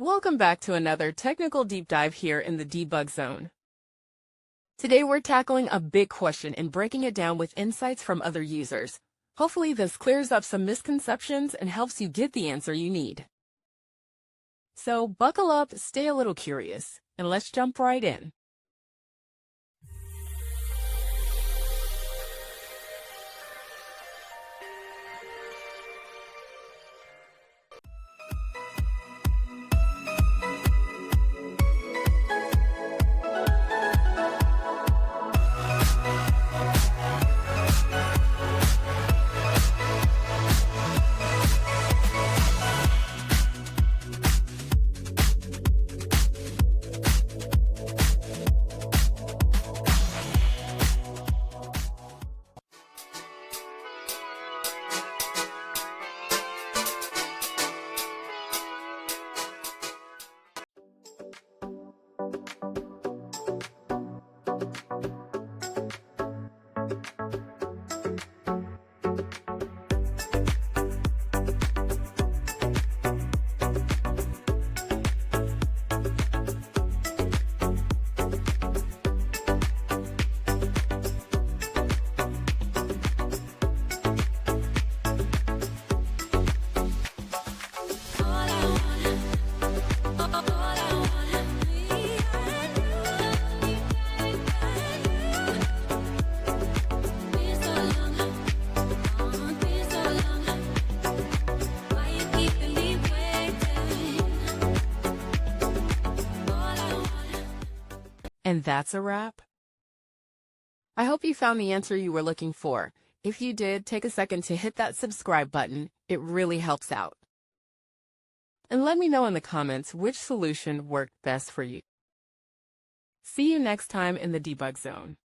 Welcome back to another technical deep dive here in the Debug Zone. Today we're tackling a big question and breaking it down with insights from other users. Hopefully this clears up some misconceptions and helps you get the answer you need. So buckle up, stay a little curious, and let's jump right in. And that's a wrap. I hope you found the answer you were looking for. If you did, take a second to hit that subscribe button. It really helps out. And let me know in the comments which solution worked best for you. See you next time in the Debug Zone.